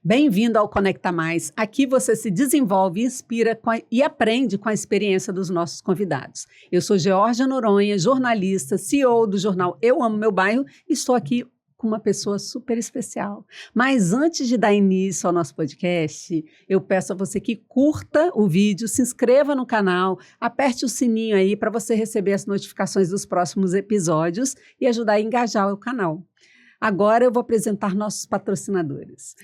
Bem-vindo ao Conecta Mais. Aqui você se desenvolve, inspira e aprende com a experiência dos nossos convidados. Eu sou Georgia Noronha, jornalista, CEO do jornal Eu Amo Meu Bairro e estou aqui com uma pessoa super especial. Mas antes de dar início ao nosso podcast, eu peço a você que curta o vídeo, se inscreva no canal, aperte o sininho aí para você receber as notificações dos próximos episódios e ajudar a engajar o canal. Agora eu vou apresentar nossos patrocinadores.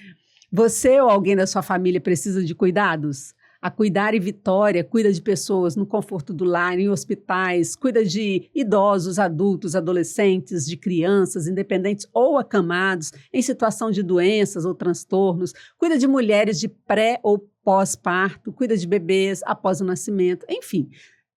Você ou alguém da sua família precisa de cuidados? A Cuidar e Vitória cuida de pessoas no conforto do lar, em hospitais, cuida de idosos, adultos, adolescentes, de crianças, independentes ou acamados, em situação de doenças ou transtornos, cuida de mulheres de pré ou pós-parto, cuida de bebês após o nascimento, enfim.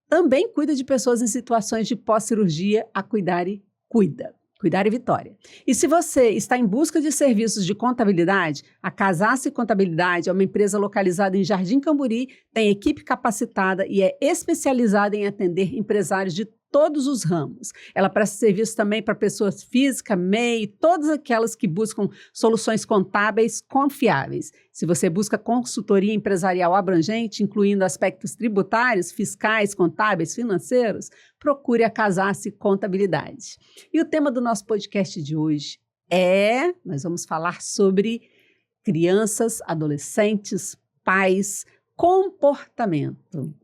Também cuida de pessoas em situações de pós-cirurgia. A Cuidar e cuida. Cuidar e Vitória. E se você está em busca de serviços de contabilidade, a Casasse Contabilidade é uma empresa localizada em Jardim Camburi, tem equipe capacitada e é especializada em atender empresários de todos os ramos. Ela presta serviço também para pessoas físicas, MEI, todas aquelas que buscam soluções contábeis confiáveis. Se você busca consultoria empresarial abrangente, incluindo aspectos tributários, fiscais, contábeis, financeiros, procure a Casasse Contabilidade. E o tema do nosso podcast de hoje nós vamos falar sobre crianças, adolescentes, pais, comportamento.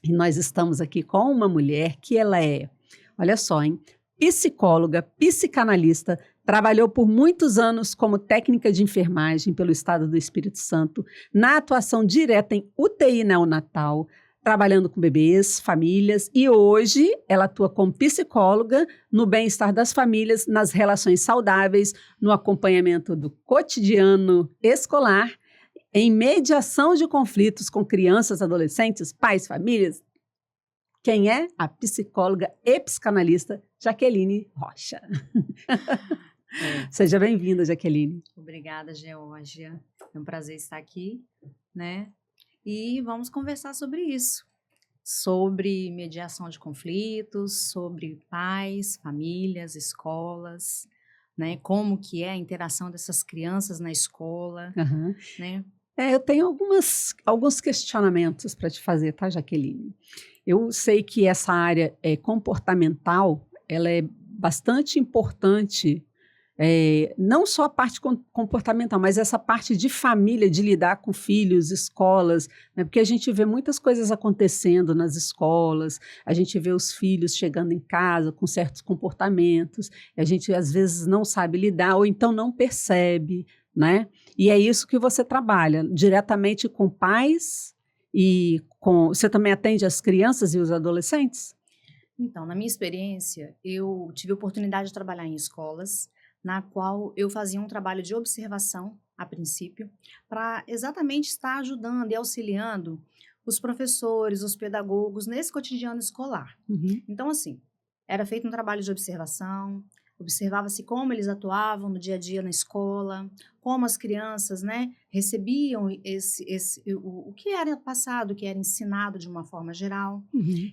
E nós estamos aqui com uma mulher que ela é, olha só, hein, psicóloga, psicanalista, trabalhou por muitos anos como técnica de enfermagem pelo estado do Espírito Santo, na atuação direta em UTI neonatal, trabalhando com bebês, famílias, e hoje ela atua como psicóloga no bem-estar das famílias, nas relações saudáveis, no acompanhamento do cotidiano escolar, em mediação de conflitos com crianças, adolescentes, pais, famílias. Quem é? A psicóloga e psicanalista Jaqueline Rocha. Seja bem-vinda, Jaqueline. Obrigada, Georgia. É um prazer estar aqui, né? E vamos conversar sobre isso. Sobre mediação de conflitos, sobre pais, famílias, escolas, né? Como que é a interação dessas crianças na escola, né? Eu tenho alguns questionamentos para te fazer, tá, Jaqueline? Eu sei que essa área comportamental, ela é bastante importante, não só a parte comportamental, mas essa parte de família, de lidar com filhos, escolas, né? Porque a gente vê muitas coisas acontecendo nas escolas, a gente vê os filhos chegando em casa com certos comportamentos, e a gente às vezes não sabe lidar ou então não percebe, né? E é isso que você trabalha, diretamente com pais você também atende as crianças e os adolescentes? Então, na minha experiência, eu tive a oportunidade de trabalhar em escolas, na qual eu fazia um trabalho de observação, a princípio, para exatamente estar ajudando e auxiliando os professores, os pedagogos nesse cotidiano escolar. Então, assim, era feito um trabalho de observação, observava-se como eles atuavam no dia a dia na escola, como as crianças, né, recebiam o que era passado, o que era ensinado de uma forma geral.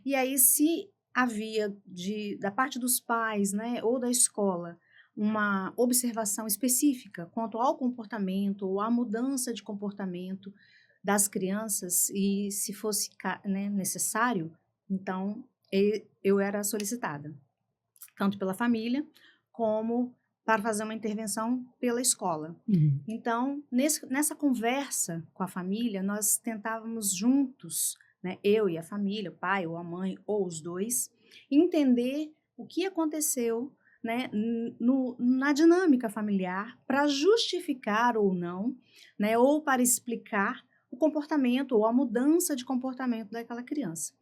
E aí, se havia da parte dos pais, né, ou da escola, uma observação específica quanto ao comportamento ou à mudança de comportamento das crianças e se fosse, né, necessário, então eu era solicitada, tanto pela família como para fazer uma intervenção pela escola. Então, nessa conversa com a família, nós tentávamos juntos, né, eu e a família, o pai ou a mãe, ou os dois, entender o que aconteceu, né, na dinâmica familiar para justificar ou não, né, ou para explicar o comportamento ou a mudança de comportamento daquela criança.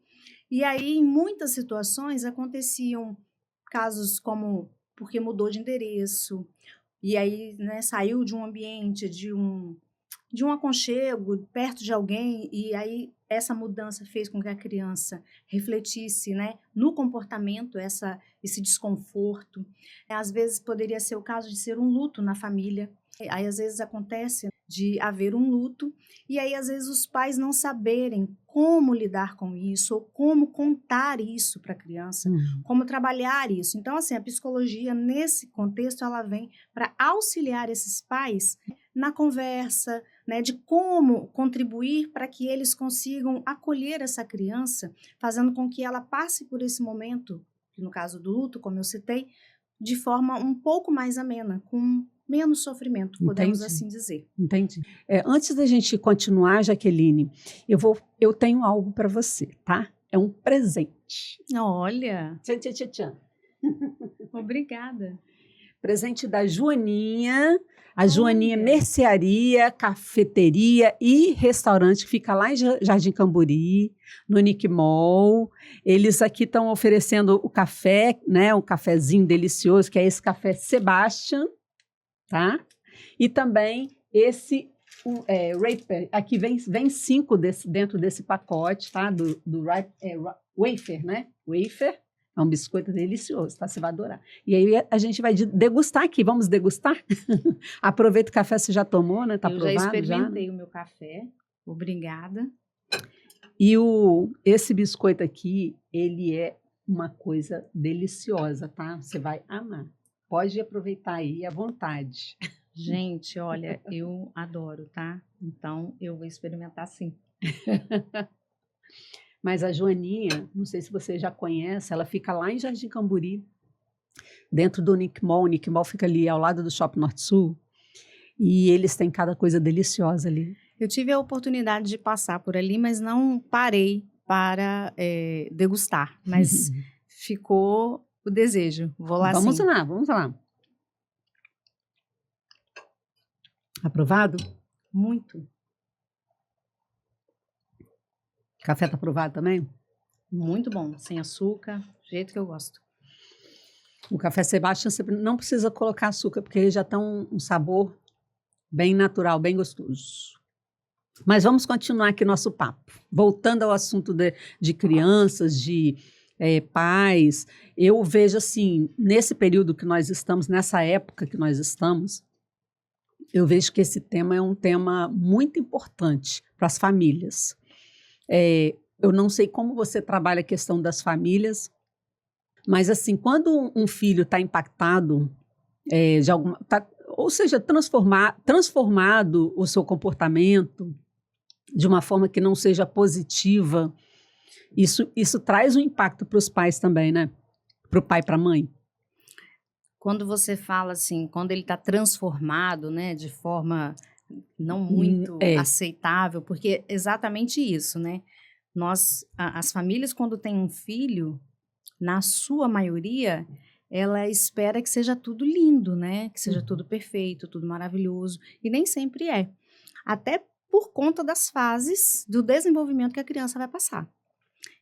E aí, em muitas situações, aconteciam casos como porque mudou de endereço, e aí, né, saiu de um ambiente, de um aconchego, perto de alguém, e aí essa mudança fez com que a criança refletisse, né, no comportamento, esse desconforto. Às vezes poderia ser o caso de ser um luto na família, Aí, às vezes, acontece de haver um luto, e aí, às vezes, os pais não saberem como lidar com isso, ou como contar isso para a criança, como trabalhar isso. Então, assim, a psicologia, nesse contexto, ela vem para auxiliar esses pais na conversa, né, de como contribuir para que eles consigam acolher essa criança, fazendo com que ela passe por esse momento, no caso do luto, como eu citei, de forma um pouco mais amena, com menos sofrimento, podemos assim dizer. Entendi. Antes da gente continuar, Jaqueline, eu tenho algo para você, tá? É um presente. Olha! Tchan, tchan, tchan, tchan. Obrigada. Presente da Joaninha. A Joaninha Mercearia, Cafeteria e Restaurante, que fica lá em Jardim Camburi, no Nick Mall. Eles aqui estão oferecendo o café, né? Um cafezinho delicioso, que é esse café Sebastian, tá? E também esse Wafer. Aqui vem 5 dentro desse pacote, tá? Do Wafer, né? Wafer. É um biscoito delicioso, tá? Você vai adorar. E aí a gente vai degustar aqui. Vamos degustar? Aproveita o café, você já tomou, né? Tá aprovado já? Eu já experimentei o meu café. Obrigada. E esse biscoito aqui, ele é uma coisa deliciosa, tá? Você vai amar. Pode aproveitar aí à vontade. Gente, olha, eu adoro, tá? Então, eu vou experimentar sim. Mas a Joaninha, não sei se você já conhece, ela fica lá em Jardim Camburi, dentro do Nick Mall. O Nick Mall fica ali ao lado do Shopping Norte Sul. E eles têm cada coisa deliciosa ali. Eu tive a oportunidade de passar por ali, mas não parei para degustar. Mas ficou o desejo. Vou lá vamos sim. Vamos lá. Aprovado? Muito. Café tá aprovado também? Muito bom, sem açúcar, do jeito que eu gosto. O café Sebastião você não precisa colocar açúcar, porque ele já tem um sabor bem natural, bem gostoso. Mas vamos continuar aqui nosso papo. Voltando ao assunto de crianças, de pais, eu vejo assim, nesse período que nós estamos, nessa época que nós estamos, eu vejo que esse tema é um tema muito importante para as famílias. Eu não sei como você trabalha a questão das famílias, mas assim, quando um filho está impactado, ou seja, transformado o seu comportamento de uma forma que não seja positiva, isso traz um impacto para os pais também, né? Para o pai e para a mãe. Quando você fala assim, quando ele está transformado, né, de forma não muito aceitável, porque é exatamente isso, né? As famílias, quando têm um filho, na sua maioria, ela espera que seja tudo lindo, né? Que seja tudo perfeito, tudo maravilhoso. E nem sempre é. Até por conta das fases do desenvolvimento que a criança vai passar.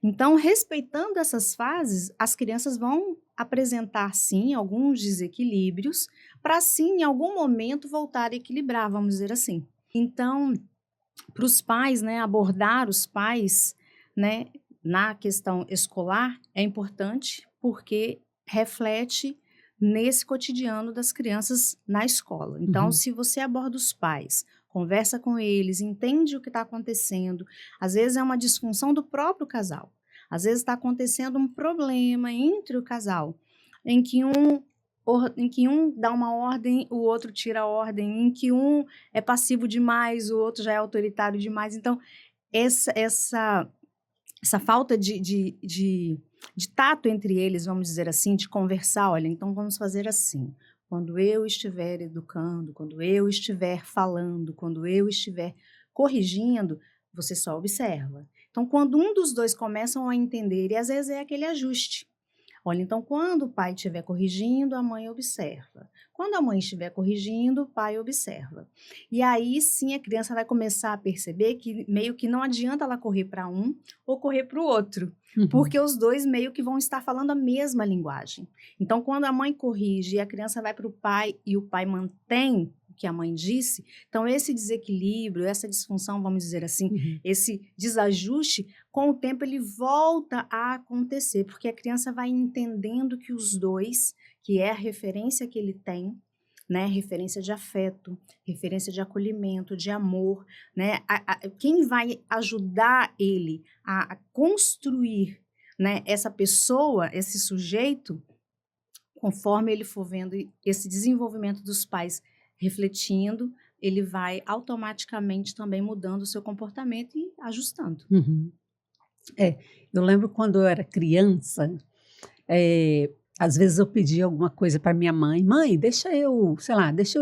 Então, respeitando essas fases, as crianças vão apresentar, sim, alguns desequilíbrios, para, sim, em algum momento, voltar a equilibrar, vamos dizer assim. Então, para os pais, né, abordar os pais, né, na questão escolar é importante, porque reflete nesse cotidiano das crianças na escola. Então, se você aborda os pais, conversa com eles, entende o que está acontecendo, às vezes é uma disfunção do próprio casal, às vezes está acontecendo um problema entre o casal, em que um dá uma ordem, o outro tira a ordem, em que um é passivo demais, o outro já é autoritário demais. Então, essa falta de tato entre eles, vamos dizer assim, de conversar, olha, então vamos fazer assim, quando eu estiver educando, quando eu estiver falando, quando eu estiver corrigindo, você só observa. Então, quando um dos dois começam a entender, e às vezes é aquele ajuste, olha, então quando o pai estiver corrigindo, a mãe observa. Quando a mãe estiver corrigindo, o pai observa. E aí sim a criança vai começar a perceber que meio que não adianta ela correr para um ou correr para o outro, porque os dois meio que vão estar falando a mesma linguagem. Então, quando a mãe corrige e a criança vai para o pai e o pai mantém o que a mãe disse, então esse desequilíbrio, essa disfunção, vamos dizer assim, esse desajuste, com o tempo ele volta a acontecer, porque a criança vai entendendo que os dois, que é a referência que ele tem, né? Referência de afeto, referência de acolhimento, de amor, né? Quem vai ajudar ele a construir, né, essa pessoa, esse sujeito, conforme ele for vendo esse desenvolvimento dos pais refletindo, ele vai automaticamente também mudando o seu comportamento e ajustando. Uhum. Eu lembro quando eu era criança, às vezes eu pedia alguma coisa para minha mãe. Mãe, deixa eu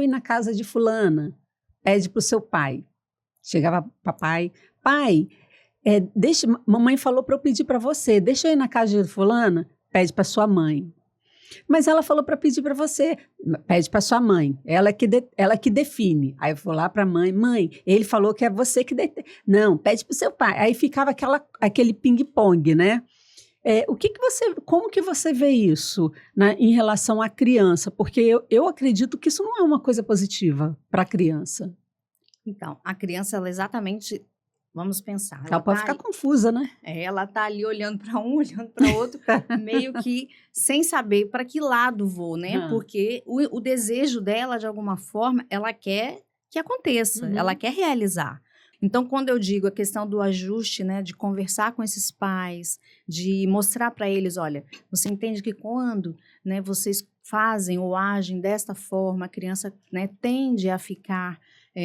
ir na casa de fulana. Pede para o seu pai. Chegava papai, pai, mamãe falou para eu pedir para você, deixa eu ir na casa de fulana. Pede para sua mãe. Mas ela falou para pedir para você, pede para sua mãe, ela que define. Aí eu vou lá para a mãe, ele falou que é você que não, pede para o seu pai. Aí ficava aquele ping-pong, né? Como que você vê isso, né, em relação à criança? Porque eu acredito que isso não é uma coisa positiva para a criança. Então, a criança, ela exatamente, vamos pensar. Ela pode ficar confusa, né? Ela está ali olhando para um, olhando para outro, meio que sem saber para que lado vou, né? Porque o desejo dela, de alguma forma, ela quer que aconteça, ela quer realizar. Então, quando eu digo a questão do ajuste, né, de conversar com esses pais, de mostrar para eles, olha, você entende que quando, né, vocês fazem ou agem desta forma, a criança, né, tende a ficar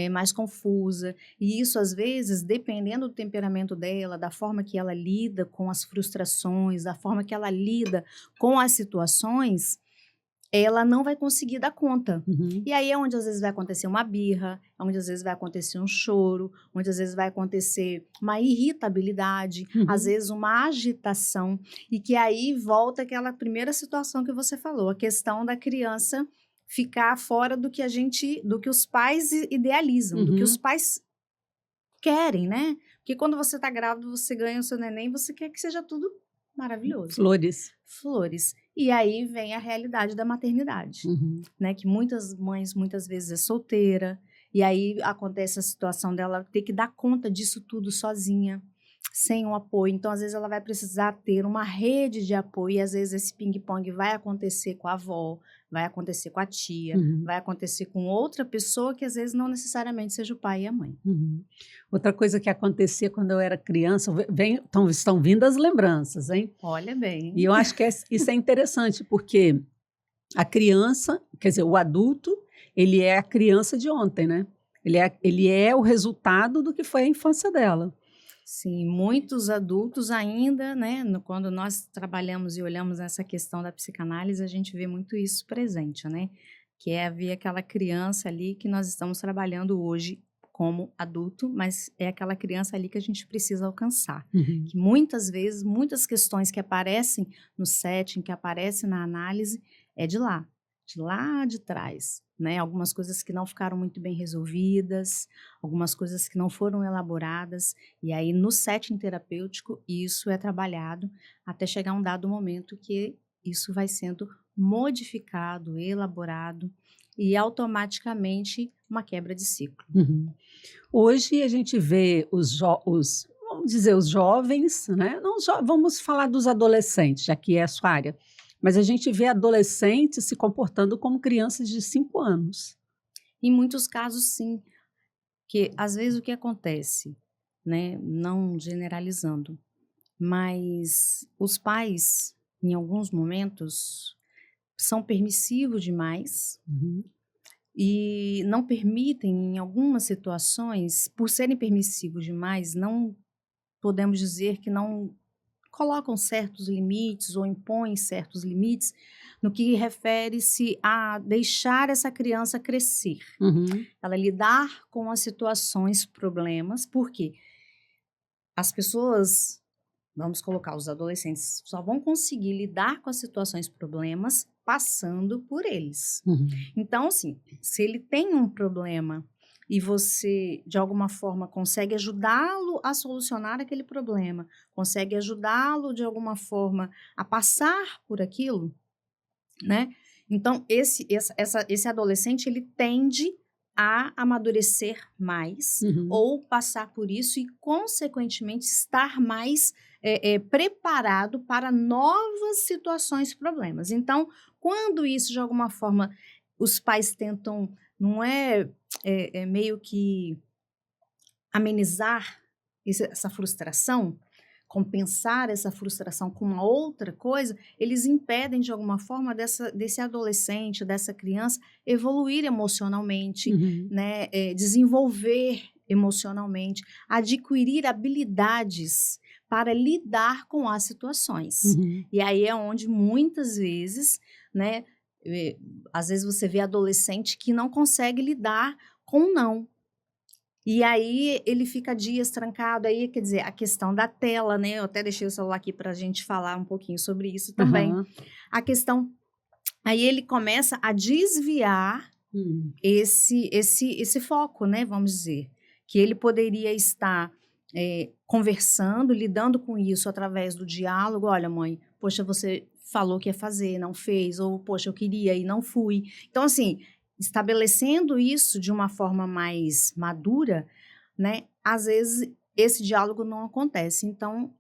mais confusa, e isso às vezes, dependendo do temperamento dela, da forma que ela lida com as frustrações, da forma que ela lida com as situações, ela não vai conseguir dar conta. E aí é onde às vezes vai acontecer uma birra, é onde às vezes vai acontecer um choro, onde às vezes vai acontecer uma irritabilidade, às vezes uma agitação, e que aí volta aquela primeira situação que você falou, a questão da criança ficar fora do que os pais idealizam, do que os pais querem, né? Porque quando você tá grávida, você ganha o seu neném, você quer que seja tudo maravilhoso. Flores. E aí vem a realidade da maternidade, né? Que muitas mães, muitas vezes, é solteira, e aí acontece a situação dela ter que dar conta disso tudo sozinha, sem um apoio. Então, às vezes, ela vai precisar ter uma rede de apoio, e às vezes esse ping-pong vai acontecer com a avó, vai acontecer com a tia, vai acontecer com outra pessoa que às vezes não necessariamente seja o pai e a mãe. Outra coisa que acontecia quando eu era criança, estão vindo as lembranças, hein? Olha bem. E eu acho que isso é interessante, porque a criança, quer dizer, o adulto, ele é a criança de ontem, né? Ele é o resultado do que foi a infância dela. Sim, muitos adultos ainda, né, quando nós trabalhamos e olhamos essa questão da psicanálise, a gente vê muito isso presente, né, que é haver aquela criança ali que nós estamos trabalhando hoje como adulto, mas é aquela criança ali que a gente precisa alcançar, que muitas vezes, muitas questões que aparecem no setting, que aparecem na análise, é de lá de trás, né? Algumas coisas que não ficaram muito bem resolvidas, algumas coisas que não foram elaboradas, e aí no setting terapêutico isso é trabalhado até chegar um dado momento que isso vai sendo modificado, elaborado e automaticamente uma quebra de ciclo. Hoje a gente vê vamos dizer, os jovens, né? Vamos falar dos adolescentes, já que é a sua área. Mas a gente vê adolescentes se comportando como crianças de 5 anos. Em muitos casos, sim. Que às vezes o que acontece, né, não generalizando, mas os pais, em alguns momentos, são permissivos demais e não permitem, em algumas situações, por serem permissivos demais, não podemos dizer que não colocam certos limites ou impõem certos limites no que refere-se a deixar essa criança crescer. Ela lidar com as situações, problemas, porque as pessoas, vamos colocar os adolescentes, só vão conseguir lidar com as situações, problemas, passando por eles. Então, assim, se ele tem um problema e você, de alguma forma, consegue ajudá-lo a solucionar aquele problema, consegue ajudá-lo, de alguma forma, a passar por aquilo, né? Então, esse adolescente, ele tende a amadurecer mais ou passar por isso e, consequentemente, estar mais preparado para novas situações, problemas. Então, quando isso, de alguma forma, os pais tentam, não é, meio que amenizar essa frustração, compensar essa frustração com uma outra coisa, eles impedem de alguma forma desse adolescente, dessa criança evoluir emocionalmente, Uhum. né, desenvolver emocionalmente, adquirir habilidades para lidar com as situações. Uhum. E aí é onde muitas vezes, né, às vezes você vê adolescente que não consegue lidar com o não. E aí ele fica dias trancado, aí quer dizer, a questão da tela, né, eu até deixei o celular aqui para a gente falar um pouquinho sobre isso também. Aham. A questão, aí ele começa a desviar Hum. esse foco, né, vamos dizer, que ele poderia estar conversando, lidando com isso através do diálogo. Olha, mãe, poxa, você falou que ia fazer, não fez, ou poxa, eu queria e não fui. Então, assim, estabelecendo isso de uma forma mais madura, né, às vezes esse diálogo não acontece. Então,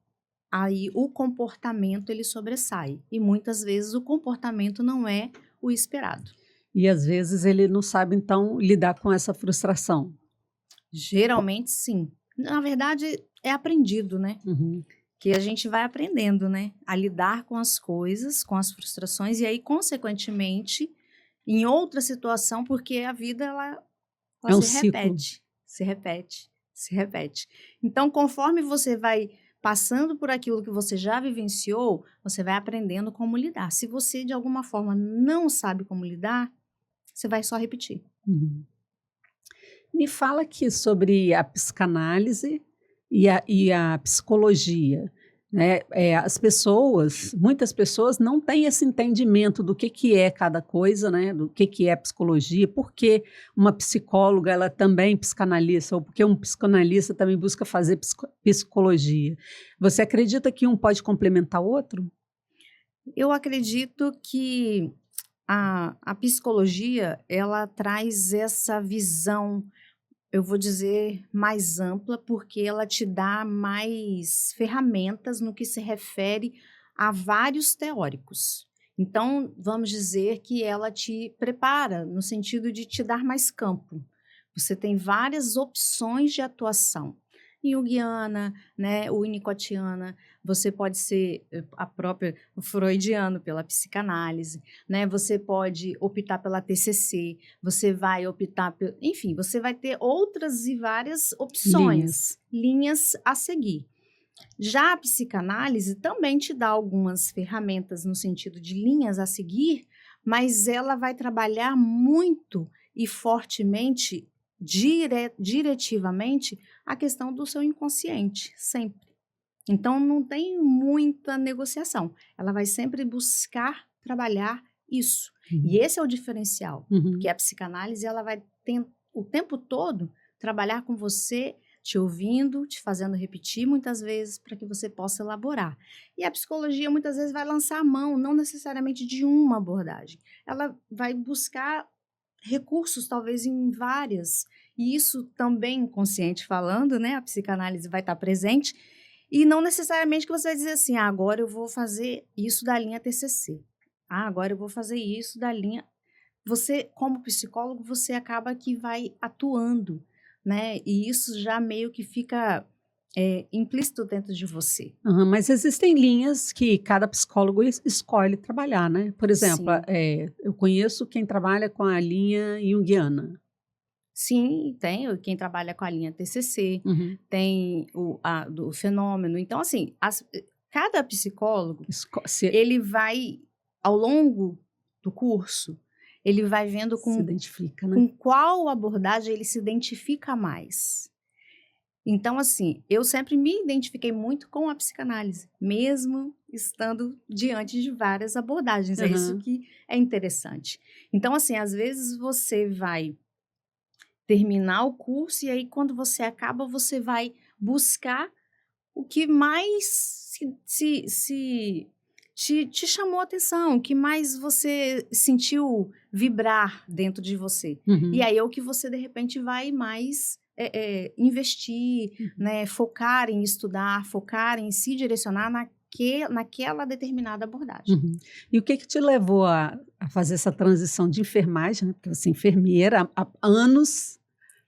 aí o comportamento ele sobressai. E muitas vezes o comportamento não é o esperado. E às vezes ele não sabe, então, lidar com essa frustração. Geralmente, sim. Na verdade, é aprendido, né? Uhum. Que a gente vai aprendendo, né? A lidar com as coisas, com as frustrações, e aí, consequentemente, em outra situação, porque a vida, ela É um se ciclo. repete, se repete, se repete. Então, conforme você vai passando por aquilo que você já vivenciou, você vai aprendendo como lidar. Se você, de alguma forma, não sabe como lidar, você vai só repetir. Uhum. Me fala aqui sobre a psicanálise e a psicologia, né, as pessoas muitas pessoas não têm esse entendimento do que é cada coisa, né, do que é psicologia, por que uma psicóloga ela também psicanalista, ou porque um psicanalista também busca fazer psicologia. Você acredita que um pode complementar o outro? Eu acredito que a psicologia, ela traz essa visão, eu vou dizer, mais ampla, porque ela te dá mais ferramentas no que se refere a vários teóricos. Então, vamos dizer que ela te prepara no sentido de te dar mais campo. Você tem várias opções de atuação. Junguiana, né, winnicottiana, você pode ser a própria freudiano pela psicanálise, né? Você pode optar pela TCC, você vai optar, enfim, você vai ter outras e várias opções, Linhas. linhas a seguir. Já a psicanálise também te dá algumas ferramentas no sentido de linhas a seguir, mas ela vai trabalhar muito e fortemente, diretivamente, a questão do seu inconsciente, sempre. Então, não tem muita negociação. Ela vai sempre buscar trabalhar isso. E Uhum. esse é o diferencial, Uhum. porque a psicanálise ela vai o tempo todo trabalhar com você, te ouvindo, te fazendo repetir muitas vezes para que você possa elaborar. E a psicologia muitas vezes vai lançar a mão, não necessariamente de uma abordagem. Ela vai buscar recursos, talvez em várias. E isso também, consciente falando, né? A psicanálise vai estar presente. E não necessariamente que você vai dizer assim, agora eu vou fazer isso da linha TCC. Agora eu vou fazer isso da linha. Você, como psicólogo, você acaba que vai atuando, né? E isso já meio que fica implícito dentro de você. Aham, mas existem linhas que cada psicólogo escolhe trabalhar, né. Por exemplo, Sim. eu conheço quem trabalha com a linha junguiana. Sim, tem quem trabalha com a linha TCC, Uhum. tem do fenômeno. Então, assim, cada psicólogo, Esco se ele vai, ao longo do curso, ele vai vendo se com identifica, né. com qual abordagem ele se identifica mais. Então, assim, eu sempre me identifiquei muito com a psicanálise, mesmo estando diante de várias abordagens. É isso Aham. que é interessante. Então, assim, às vezes você vai terminar o curso e aí quando você acaba, você vai buscar o que mais te chamou a atenção, o que mais você sentiu vibrar dentro de você. E Uhum. aí é o que você, de repente, vai mais investir, Uhum. né, focar em estudar, focar em se direcionar naquela determinada abordagem. Uhum. E o que que te levou a fazer essa transição de enfermagem, né, porque você é enfermeira há anos,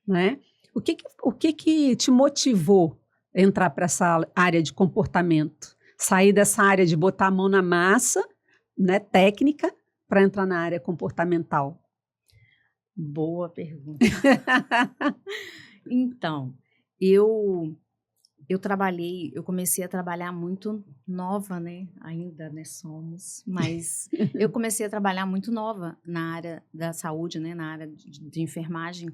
né? O que que te motivou a entrar para essa área de comportamento? Sair dessa área de botar a mão na massa, né, técnica, para entrar na área comportamental? Boa pergunta. Então, eu eu comecei a trabalhar muito nova, né, ainda, né, somos, mas eu comecei a trabalhar muito nova na área da saúde, né, na área de enfermagem,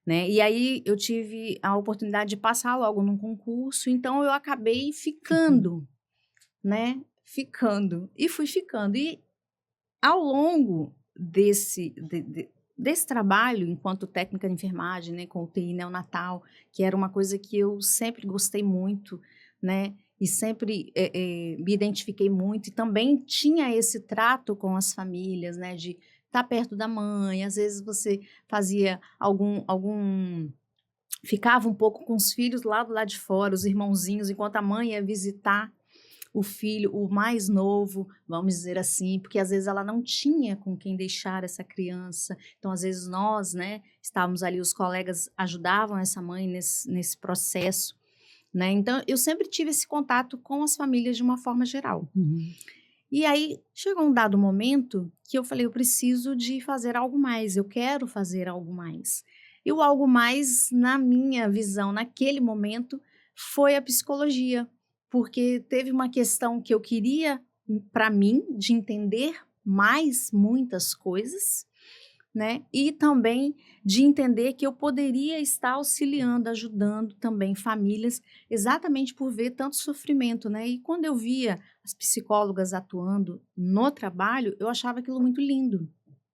né, e aí eu tive a oportunidade de passar logo num concurso, então eu acabei Ficando. ficando, né, ficando, e fui ficando. E ao longo desse trabalho, enquanto técnica de enfermagem, né, com UTI neonatal, que era uma coisa que eu sempre gostei muito, né, e sempre me identifiquei muito, e também tinha esse trato com as famílias, né, de estar perto da mãe, às vezes você fazia ficava um pouco com os filhos lá do lado de fora, os irmãozinhos, enquanto a mãe ia visitar o filho, o mais novo, vamos dizer assim, porque às vezes ela não tinha com quem deixar essa criança. Então, às vezes nós, né, estávamos ali, os colegas ajudavam essa mãe nesse processo, né? Então, eu sempre tive esse contato com as famílias de uma forma geral. Uhum. E aí chegou um dado momento que eu falei, eu preciso de fazer algo mais, eu quero fazer algo mais. E o algo mais, na minha visão, naquele momento, foi a psicologia, porque teve uma questão que eu queria para mim de entender mais muitas coisas, né? E também de entender que eu poderia estar auxiliando, ajudando também famílias, exatamente por ver tanto sofrimento, né? E quando eu via as psicólogas atuando no trabalho, eu achava aquilo muito lindo,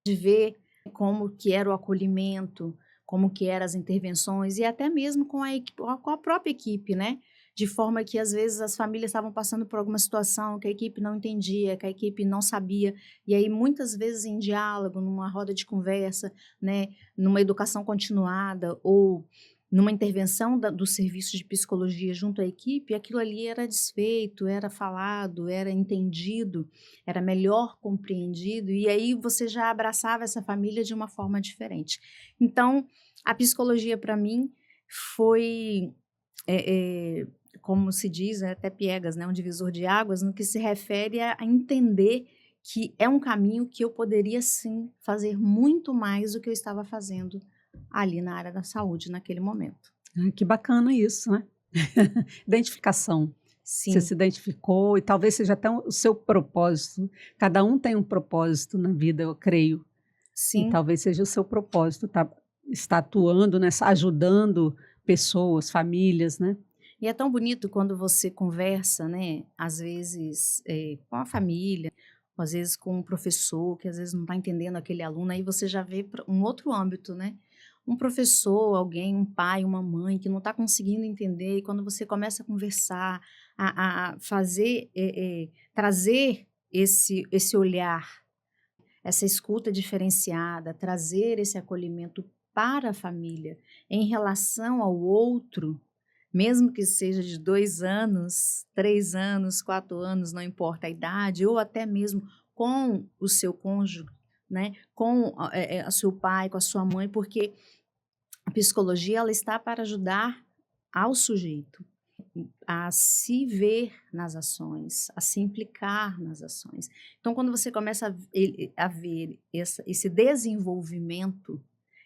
de ver como que era o acolhimento, como que eram as intervenções e até mesmo com com a própria equipe, né? De forma que às vezes as famílias estavam passando por alguma situação que a equipe não entendia, que a equipe não sabia, e aí muitas vezes em diálogo, numa roda de conversa, né, numa educação continuada ou numa intervenção do serviço de psicologia junto à equipe, aquilo ali era desfeito, era falado, era entendido, era melhor compreendido, e aí você já abraçava essa família de uma forma diferente. Então, a psicologia para mim foi, como se diz, é até piegas, né, um divisor de águas, no que se refere a entender que é um caminho que eu poderia sim fazer muito mais do que eu estava fazendo ali na área da saúde naquele momento. Ah, que bacana isso, né? Identificação. Você Sim, se identificou e talvez seja até o seu propósito. Cada um tem um propósito na vida, eu creio. E sim. talvez seja o seu propósito, tá, estar atuando nessa, ajudando pessoas, famílias, né? E é tão bonito quando você conversa, né, às vezes com a família, ou às vezes com um professor que às vezes não está entendendo aquele aluno, aí você já vê um outro âmbito, né? Um professor, alguém, um pai, uma mãe que não está conseguindo entender, e quando você começa a conversar, a fazer, trazer esse olhar, essa escuta diferenciada, trazer esse acolhimento para a família em relação ao outro, mesmo que seja de 2 anos, 3 anos, 4 anos, não importa a idade, ou até mesmo com o seu cônjuge, né, com a seu pai, com a sua mãe, porque a psicologia ela está para ajudar ao sujeito a se ver nas ações, a se implicar nas ações. Então, quando você começa a ver esse desenvolvimento,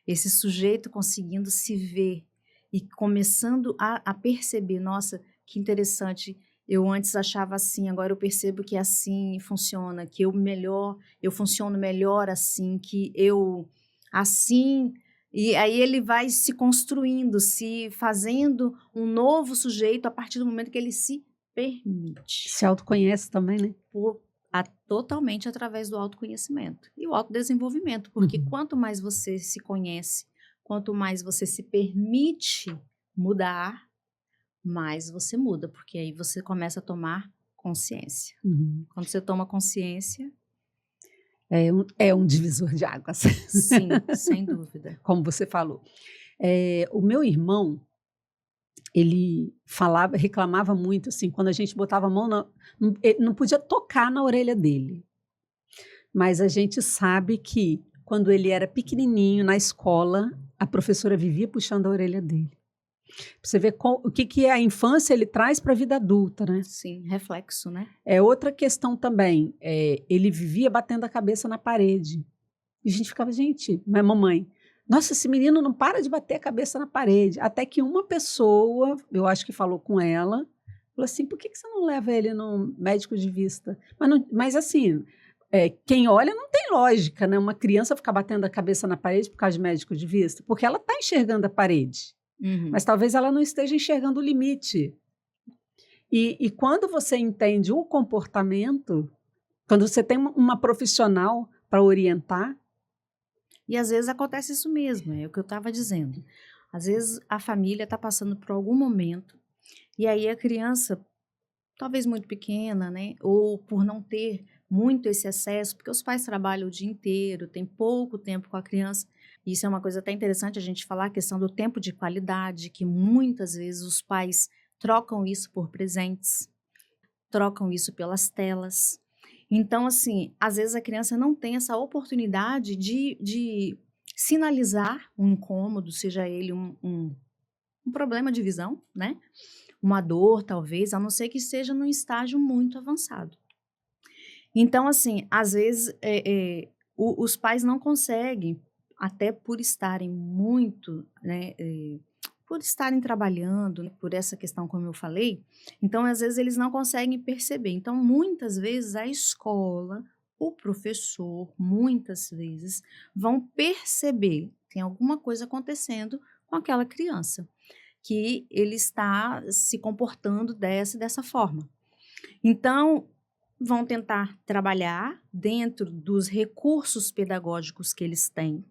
esse sujeito conseguindo se ver e começando a perceber, nossa, que interessante, eu antes achava assim, agora eu percebo que assim funciona, que eu funciono melhor assim, que eu assim, e aí ele vai se construindo, se fazendo um novo sujeito a partir do momento que ele se permite. Se autoconhece também, né? Totalmente através do autoconhecimento e o autodesenvolvimento, porque Uhum. quanto mais você se conhece, quanto mais você se permite mudar, mais você muda, porque aí você começa a tomar consciência. Uhum. Quando você toma consciência, É um divisor de águas, sim, sem dúvida. como você falou. O meu irmão, ele falava, reclamava muito, assim, quando a gente botava a mão ele não podia tocar na orelha dele. Mas a gente sabe que quando ele era pequenininho, na escola, a professora vivia puxando a orelha dele. Pra você ver o que a infância ele traz para a vida adulta, né? Sim, reflexo, né? É outra questão também. Ele vivia batendo a cabeça na parede. E a gente ficava, gente, mas mamãe, nossa, esse menino não para de bater a cabeça na parede. Até que uma pessoa, eu acho que falou com ela, falou assim, por que você não leva ele no médico de vista? Mas assim, quem olha não tem lógica, né? Uma criança ficar batendo a cabeça na parede por causa de médico de vista, porque ela está enxergando a parede. Mas talvez ela não esteja enxergando o limite. E quando você entende o comportamento, quando você tem uma profissional para orientar. E às vezes acontece isso mesmo, é o que eu estava dizendo. Às vezes a família está passando por algum momento, e aí a criança, talvez muito pequena, né? Ou por não ter muito esse acesso, porque os pais trabalham o dia inteiro, tem pouco tempo com a criança. Isso é uma coisa até interessante a gente falar, a questão do tempo de qualidade, que muitas vezes os pais trocam isso por presentes, trocam isso pelas telas. Então, assim, às vezes a criança não tem essa oportunidade de sinalizar um incômodo, seja ele um problema de visão, né? Uma dor, talvez, a não ser que esteja num estágio muito avançado. Então, assim, às vezes os pais não conseguem, até por estarem muito, né, por estarem trabalhando, né, por essa questão, como eu falei, então, às vezes, eles não conseguem perceber. Então, muitas vezes, a escola, o professor, muitas vezes, vão perceber que tem alguma coisa acontecendo com aquela criança, que ele está se comportando dessa forma. Então, vão tentar trabalhar dentro dos recursos pedagógicos que eles têm.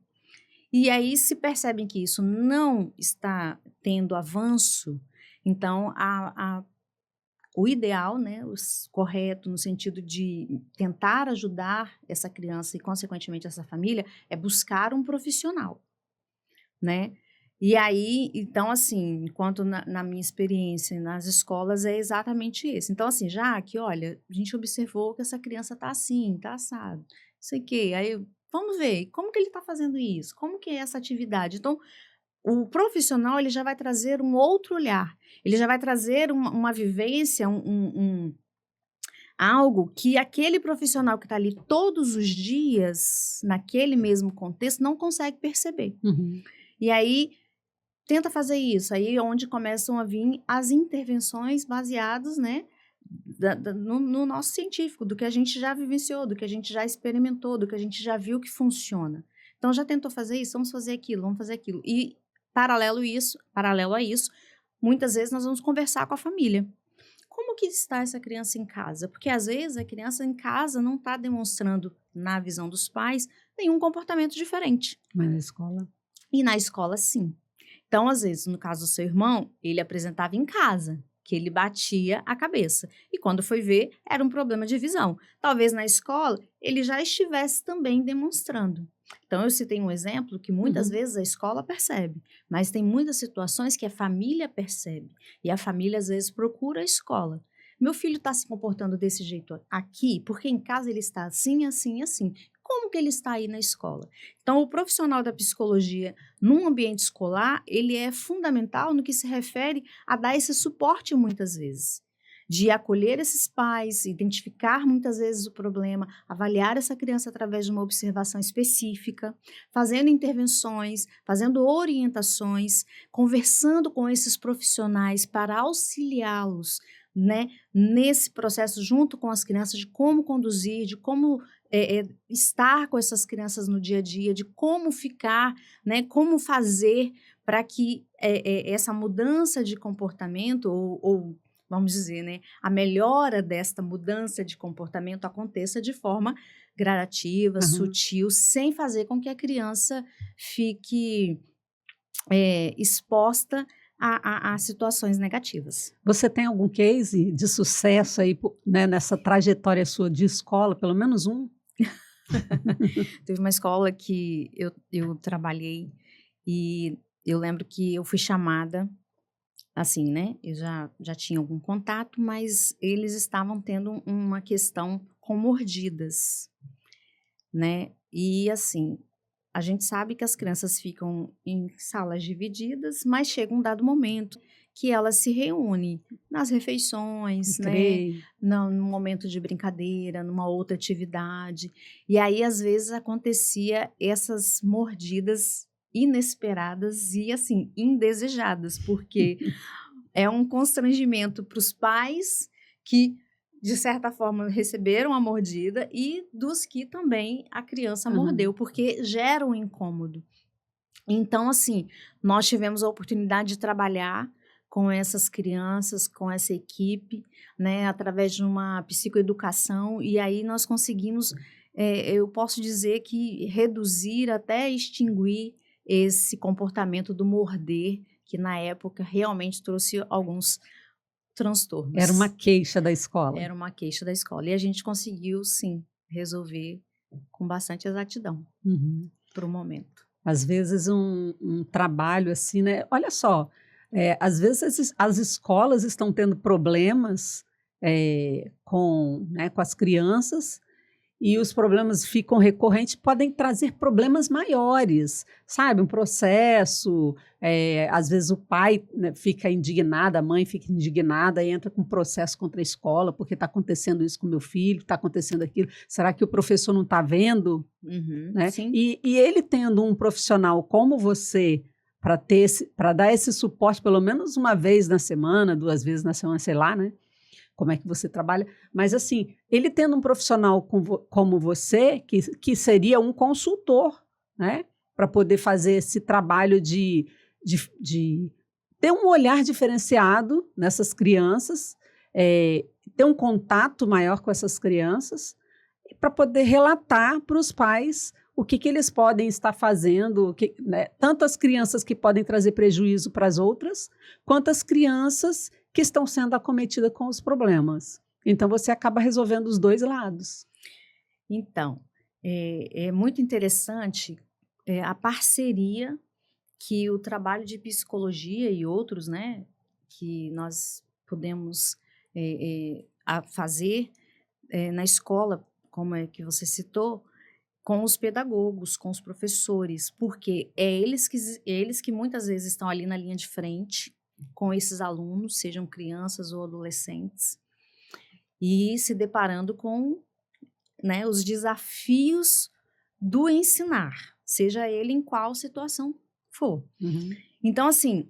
E aí, se percebem que isso não está tendo avanço, então o ideal, né, o correto no sentido de tentar ajudar essa criança e, consequentemente, essa família, é buscar um profissional, né? E aí, então, assim, enquanto na minha experiência nas escolas é exatamente isso. Então, assim, já que, olha, a gente observou que essa criança tá assim, tá assado, isso aqui, aí vamos ver, como que ele tá fazendo isso? Como que é essa atividade? Então, o profissional, ele já vai trazer um outro olhar, ele já vai trazer uma vivência, algo que aquele profissional que está ali todos os dias, naquele mesmo contexto, não consegue perceber. E aí, tenta fazer isso, aí é onde começam a vir as intervenções baseadas, né, no nosso científico, do que a gente já vivenciou, do que a gente já experimentou, do que a gente já viu que funciona. Então, já tentou fazer isso? Vamos fazer aquilo, vamos fazer aquilo. E, paralelo a isso, muitas vezes nós vamos conversar com a família. Como que está essa criança em casa? Porque, às vezes, a criança em casa não está demonstrando, na visão dos pais, nenhum comportamento diferente. Mas na escola? E na escola, sim. Então, às vezes, no caso do seu irmão, ele apresentava em casa, que ele batia a cabeça. E quando foi ver, era um problema de visão. Talvez na escola, ele já estivesse também demonstrando. Então, eu citei um exemplo que muitas vezes a escola percebe, mas tem muitas situações que a família percebe. E a família, às vezes, procura a escola. Meu filho está se comportando desse jeito aqui, porque em casa ele está assim, assim, assim. Como que ele está aí na escola? Então, o profissional da psicologia num ambiente escolar, ele é fundamental no que se refere a dar esse suporte muitas vezes, de acolher esses pais, identificar muitas vezes o problema, avaliar essa criança através de uma observação específica, fazendo intervenções, fazendo orientações, conversando com esses profissionais para auxiliá-los, né, nesse processo junto com as crianças, de como conduzir, de como estar com essas crianças no dia a dia, de como ficar, né, como fazer para que essa mudança de comportamento, ou vamos dizer, né, a melhora desta mudança de comportamento aconteça de forma gradativa, sutil, sem fazer com que a criança fique exposta a situações negativas. Você tem algum case de sucesso aí, né, nessa trajetória sua de escola, pelo menos um? Teve uma escola que eu trabalhei e eu lembro que eu fui chamada assim, né, eu já tinha algum contato, mas eles estavam tendo uma questão com mordidas, né. E assim, a gente sabe que as crianças ficam em salas divididas, mas chega um dado momento que elas se reúnem nas refeições, né, Creio. no momento de brincadeira, numa outra atividade. E aí, às vezes, acontecia essas mordidas inesperadas e, assim, indesejadas, porque é um constrangimento para os pais que, de certa forma, receberam a mordida e dos que também a criança Aham. mordeu, porque gera um incômodo. Então, assim, nós tivemos a oportunidade de trabalhar com essas crianças, com essa equipe, né, através de uma psicoeducação, e aí nós conseguimos, eu posso dizer que reduzir até extinguir esse comportamento do morder, que na época realmente trouxe alguns Era uma transtornos. queixa da escola. Era uma queixa da escola. E a gente conseguiu, sim, resolver com bastante exatidão Uhum. para o momento. Às vezes um trabalho assim, né, olha só, às vezes as escolas estão tendo problemas, com as crianças, e os problemas ficam recorrentes, podem trazer problemas maiores, sabe, um processo, às vezes o pai, né, fica indignado, a mãe fica indignada e entra com processo contra a escola, porque está acontecendo isso com meu filho, está acontecendo aquilo, será que o professor não está vendo? Uhum, Né? sim. E ele tendo um profissional como você para dar esse suporte pelo menos uma vez na semana, 2 vezes na semana, sei lá, né, como é que você trabalha, mas assim, ele tendo um profissional como você, que seria um consultor, né, para poder fazer esse trabalho de ter um olhar diferenciado nessas crianças, ter um contato maior com essas crianças, para poder relatar para os pais o que eles podem estar fazendo, né, tanto as crianças que podem trazer prejuízo para as outras, quanto as crianças que estão sendo acometidas com os problemas. Então, você acaba resolvendo os dois lados. Então, é muito interessante, a parceria que o trabalho de psicologia e outros, né, que nós podemos, fazer, na escola, como é que você citou, com os pedagogos, com os professores, porque é eles que muitas vezes estão ali na linha de frente com esses alunos, sejam crianças ou adolescentes, e se deparando com, né, os desafios do ensinar, seja ele em qual situação for. Uhum. Então, assim,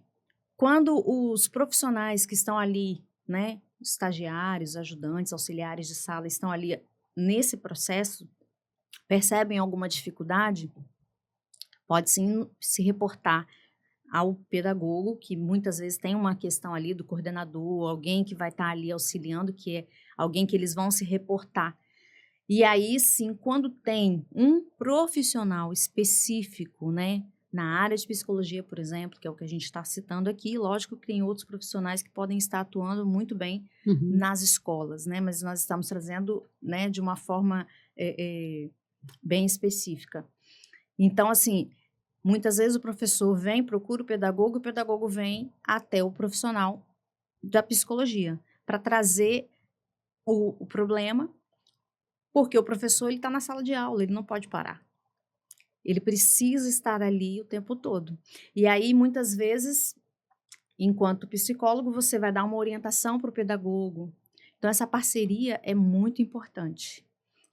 quando os profissionais que estão ali, né, estagiários, ajudantes, auxiliares de sala, estão ali nesse processo, percebem alguma dificuldade, pode sim se reportar ao pedagogo, que muitas vezes tem uma questão ali do coordenador, alguém que vai estar ali auxiliando, que é alguém que eles vão se reportar. E aí sim, quando tem um profissional específico, né, na área de psicologia, por exemplo, que é o que a gente está citando aqui, lógico que tem outros profissionais que podem estar atuando muito bem Uhum. nas escolas, né, mas nós estamos trazendo, né, de uma forma bem específica. Então, assim, muitas vezes o professor vem, procura o pedagogo vem até o profissional da psicologia para trazer o problema, porque o professor ele está na sala de aula, ele não pode parar. Ele precisa estar ali o tempo todo. E aí, muitas vezes, enquanto psicólogo, você vai dar uma orientação para o pedagogo. Então, essa parceria é muito importante.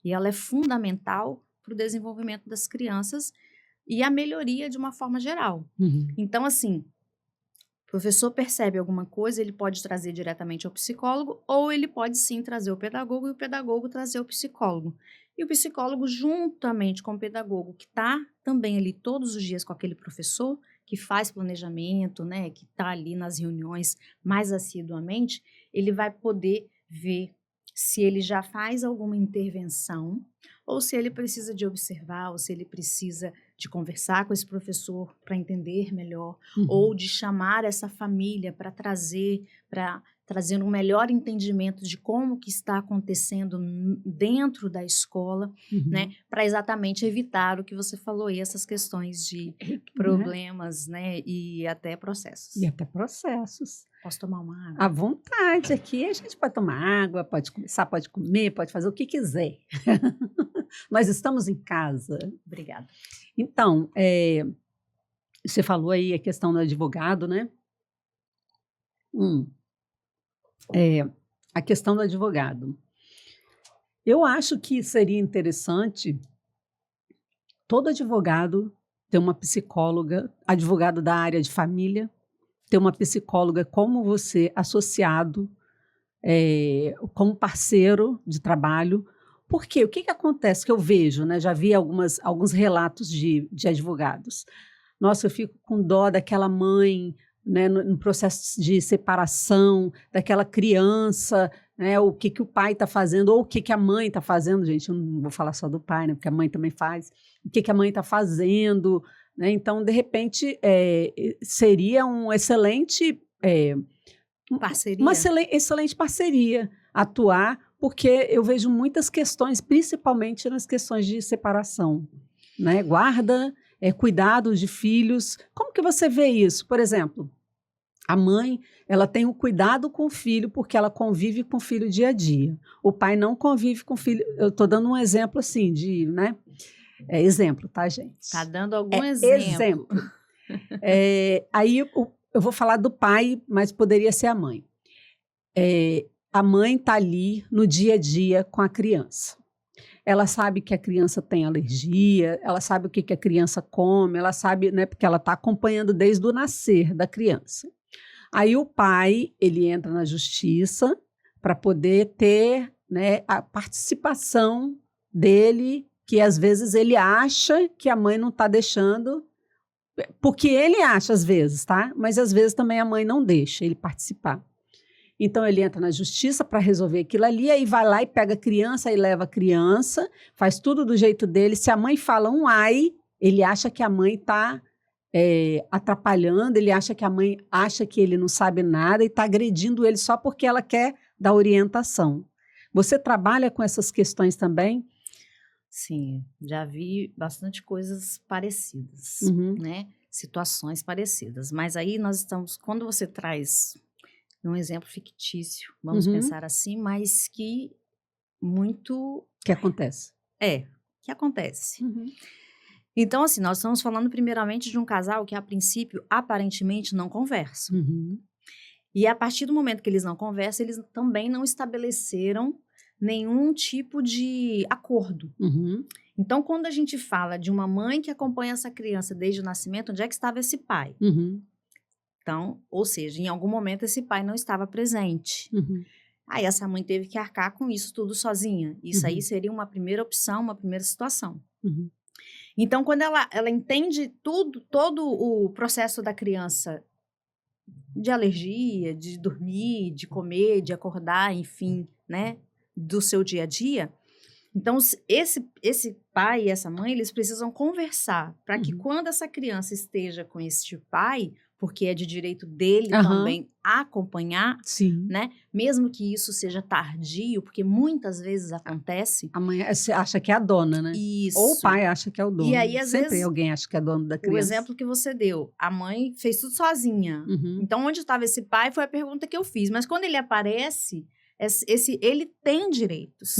E ela é fundamental para o desenvolvimento das crianças e a melhoria de uma forma geral. Uhum. Então, assim, o professor percebe alguma coisa, ele pode trazer diretamente ao psicólogo, ou ele pode sim trazer o pedagogo e o pedagogo trazer o psicólogo. E o psicólogo, juntamente com o pedagogo, que está também ali todos os dias com aquele professor, que faz planejamento, né, que está ali nas reuniões mais assiduamente, ele vai poder ver se ele já faz alguma intervenção, ou se ele precisa de observar, ou se ele precisa de conversar com esse professor para entender melhor, Uhum. ou de chamar essa família para trazer um melhor entendimento de como que está acontecendo dentro da escola, Uhum. né, para exatamente evitar o que você falou aí, essas questões de problemas, né, e até processos. E até processos. Posso tomar uma água? À vontade, aqui a gente pode tomar água, pode começar, pode comer, pode fazer o que quiser. Nós estamos em casa. Obrigada. Então, você falou aí a questão do advogado, né? A questão do advogado. Eu acho que seria interessante todo advogado ter uma psicóloga, advogado da área de família, ter uma psicóloga como você, associado, como parceiro de trabalho. Porque o que acontece que eu vejo, né? Já vi alguns relatos de advogados. Nossa, eu fico com dó daquela mãe, né, no processo de separação, daquela criança, né, o que o pai está fazendo, ou o que a mãe está fazendo, gente, eu não vou falar só do pai, né, porque a mãe também faz, o que a mãe está fazendo, né, então, de repente, seria um excelente... Parceria. Uma excelente parceria, atuar, porque eu vejo muitas questões, principalmente nas questões de separação, né, guarda... cuidado de filhos. Como que você vê isso? Por exemplo, a mãe, ela tem o cuidado com o filho porque ela convive com o filho dia a dia. O pai não convive com o filho. Eu estou dando um exemplo assim, né? Exemplo, tá, gente? Está dando algum exemplo. Aí eu vou falar do pai, mas poderia ser a mãe. A mãe está ali no dia a dia com a criança. Ela sabe que a criança tem alergia, ela sabe o que a criança come, ela sabe, né, porque ela está acompanhando desde o nascer da criança. Aí o pai, ele entra na justiça para poder ter, né, a participação dele, que às vezes ele acha que a mãe não está deixando, porque ele acha às vezes, tá? Mas às vezes também a mãe não deixa ele participar. Então, ele entra na justiça para resolver aquilo ali, aí vai lá e pega a criança, aí leva a criança, faz tudo do jeito dele. Se a mãe fala um ai, ele acha que a mãe está atrapalhando, ele acha que a mãe acha que ele não sabe nada e está agredindo ele só porque ela quer dar orientação. Você trabalha com essas questões também? Sim, já vi bastante coisas parecidas, né? Situações parecidas. Mas aí quando você traz... um exemplo fictício, vamos pensar assim, mas que muito... Que acontece. Que acontece. Então, assim, nós estamos falando primeiramente de um casal que, a princípio, aparentemente não conversam. E a partir do momento que eles não conversam, eles também não estabeleceram nenhum tipo de acordo. Então, quando a gente fala de uma mãe que acompanha essa criança desde o nascimento, onde é que estava esse pai? Então, ou seja, em algum momento esse pai não estava presente. Aí essa mãe teve que arcar com isso tudo sozinha. Isso aí seria uma primeira opção, uma primeira situação. Então, quando ela entende todo o processo da criança, de alergia, de dormir, de comer, de acordar, enfim, né, do seu dia a dia, então esse pai e essa mãe, eles precisam conversar para que quando essa criança esteja com este pai, porque é de direito dele também acompanhar, né? Mesmo que isso seja tardio, porque muitas vezes acontece. A mãe acha que é a dona, né? Isso. Ou o pai acha que é o dono. E aí, às Sempre vezes, alguém acha que é dono da criança. O exemplo que você deu, a mãe fez tudo sozinha. Então, onde estava esse pai foi a pergunta que eu fiz. Mas quando ele aparece, ele tem direitos